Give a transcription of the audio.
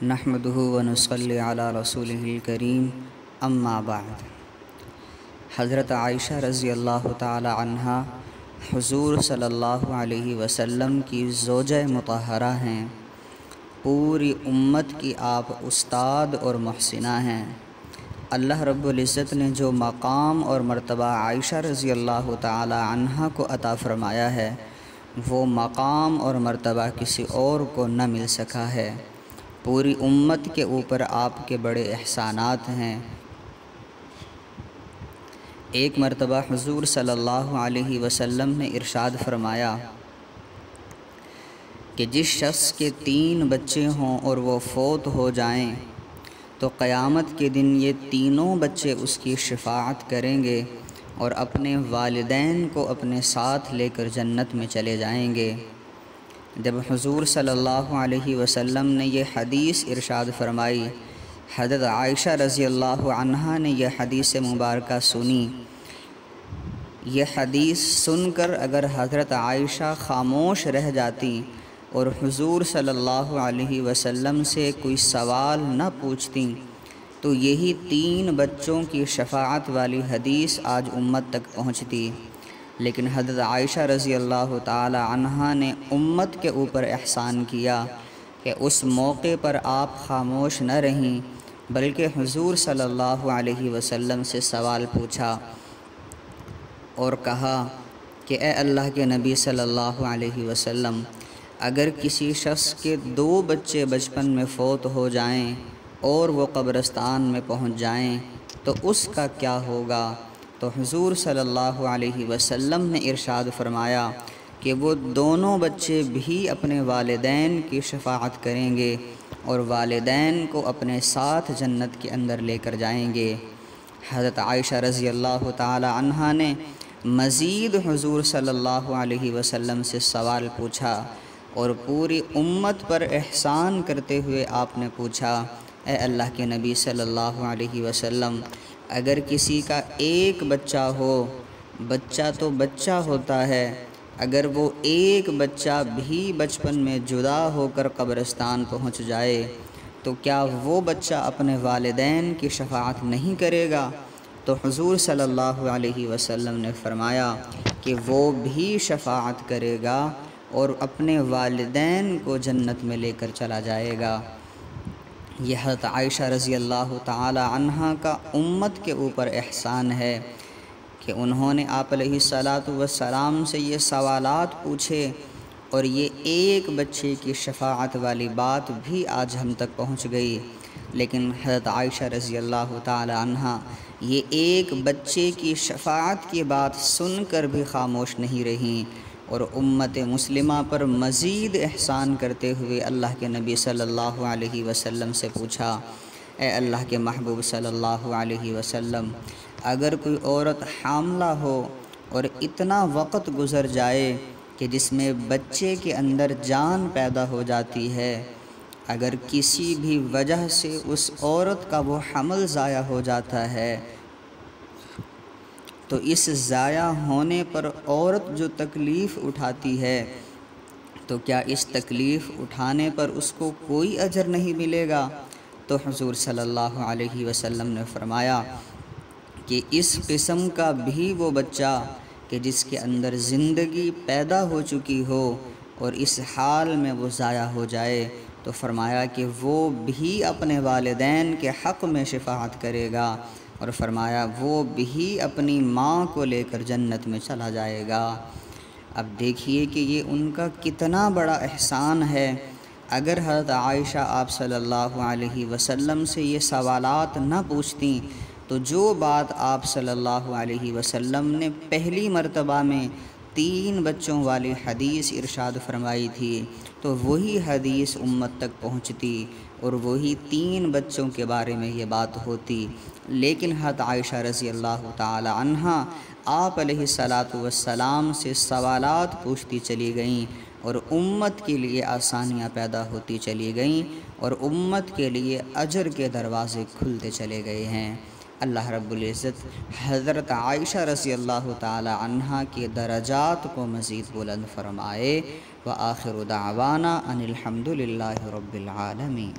نحمده ونصلی علی رسولہ الکریم اما بعد۔ حضرت عائشہ رضی اللہ تعالی عنہا حضور صلی اللہ علیہ وسلم کی زوجہ مطہرہ ہیں، پوری امت کی آپ استاد اور محسنہ ہیں۔ اللہ رب العزت نے جو مقام اور مرتبہ عائشہ رضی اللہ تعالی عنہا کو عطا فرمایا ہے، وہ مقام اور مرتبہ کسی اور کو نہ مل سکا ہے۔ پوری امت کے اوپر آپ کے بڑے احسانات ہیں۔ ایک مرتبہ حضور صلی اللہ علیہ وسلم نے ارشاد فرمایا کہ جس شخص کے 3 بچے ہوں اور وہ فوت ہو جائیں تو قیامت کے دن یہ تینوں بچے اس کی شفاعت کریں گے اور اپنے والدین کو اپنے ساتھ لے کر جنت میں چلے جائیں گے۔ جب حضور صلی اللہ علیہ وسلم نے یہ حدیث ارشاد فرمائی، حضرت عائشہ رضی اللہ عنہا نے یہ حدیث مبارکہ سنی۔ یہ حدیث سن کر اگر حضرت عائشہ خاموش رہ جاتی اور حضور صلی اللہ علیہ وسلم سے کوئی سوال نہ پوچھتیں تو یہی 3 بچوں کی شفاعت والی حدیث آج امت تک پہنچتی۔ لیکن حضرت عائشہ رضی اللہ تعالی عنہا نے امت کے اوپر احسان کیا کہ اس موقع پر آپ خاموش نہ رہیں، بلکہ حضور صلی اللہ علیہ وسلم سے سوال پوچھا اور کہا کہ اے اللہ کے نبی صلی اللہ علیہ وسلم، اگر کسی شخص کے 2 بچے بچپن میں فوت ہو جائیں اور وہ قبرستان میں پہنچ جائیں تو اس کا کیا ہوگا؟ تو حضور صلی اللہ علیہ وسلم نے ارشاد فرمایا کہ وہ دونوں بچے بھی اپنے والدین کی شفاعت کریں گے اور والدین کو اپنے ساتھ جنت کے اندر لے کر جائیں گے۔ حضرت عائشہ رضی اللہ تعالی عنہا نے مزید حضور صلی اللہ علیہ وسلم سے سوال پوچھا اور پوری امت پر احسان کرتے ہوئے آپ نے پوچھا، اے اللہ کے نبی صلی اللہ علیہ وسلم، اگر کسی کا 1 بچہ ہو، بچہ تو بچہ ہوتا ہے، اگر وہ 1 بچہ بھی بچپن میں جدا ہو کر قبرستان پہنچ جائے تو کیا وہ بچہ اپنے والدین کی شفاعت نہیں کرے گا؟ تو حضور صلی اللہ علیہ وسلم نے فرمایا کہ وہ بھی شفاعت کرے گا اور اپنے والدین کو جنت میں لے کر چلا جائے گا۔ یہ حضرت عائشہ رضی اللہ تعالی عنہا کا امت کے اوپر احسان ہے کہ انہوں نے آپ علیہ السلام سے یہ سوالات پوچھے اور یہ 1 بچے کی شفاعت والی بات بھی آج ہم تک پہنچ گئی۔ لیکن حضرت عائشہ رضی اللہ تعالی عنہا یہ 1 بچے کی شفاعت کی بات سن کر بھی خاموش نہیں رہیں اور امت مسلمہ پر مزید احسان کرتے ہوئے اللہ کے نبی صلی اللہ علیہ وسلم سے پوچھا، اے اللہ کے محبوب صلی اللہ علیہ وسلم، اگر کوئی عورت حاملہ ہو اور اتنا وقت گزر جائے کہ جس میں بچے کے اندر جان پیدا ہو جاتی ہے، اگر کسی بھی وجہ سے اس عورت کا وہ حمل ضائع ہو جاتا ہے تو اس ضائع ہونے پر عورت جو تکلیف اٹھاتی ہے تو کیا اس تکلیف اٹھانے پر اس کو کوئی اجر نہیں ملے گا؟ تو حضور صلی اللہ علیہ وسلم نے فرمایا کہ اس قسم کا بھی وہ بچہ کہ جس کے اندر زندگی پیدا ہو چکی ہو اور اس حال میں وہ ضائع ہو جائے تو فرمایا کہ وہ بھی اپنے والدین کے حق میں شفاعت کرے گا اور فرمایا وہ بھی اپنی ماں کو لے کر جنت میں چلا جائے گا۔ اب دیکھیے کہ یہ ان کا کتنا بڑا احسان ہے۔ اگر حضرت عائشہ آپ صلی اللہ علیہ وسلم سے یہ سوالات نہ پوچھتیں تو جو بات آپ صلی اللہ علیہ وسلم نے پہلی مرتبہ میں 3 بچوں والی حدیث ارشاد فرمائی تھی تو وہی حدیث امت تک پہنچتی اور وہی 3 بچوں کے بارے میں یہ بات ہوتی۔ لیکن حضرت عائشہ رضی اللہ تعالی عنہا آپ علیہ السلام سے سوالات پوچھتی چلی گئیں اور امت کے لیے آسانیاں پیدا ہوتی چلی گئیں اور امت کے لیے اجر کے دروازے کھلتے چلے گئے ہیں۔ اللہ رب العزت حضرت عائشہ رضی اللہ تعالی عنہا کے درجات کو مزید بلند فرمائے۔ وآخر دعوانا ان الحمد للہ رب العالمین۔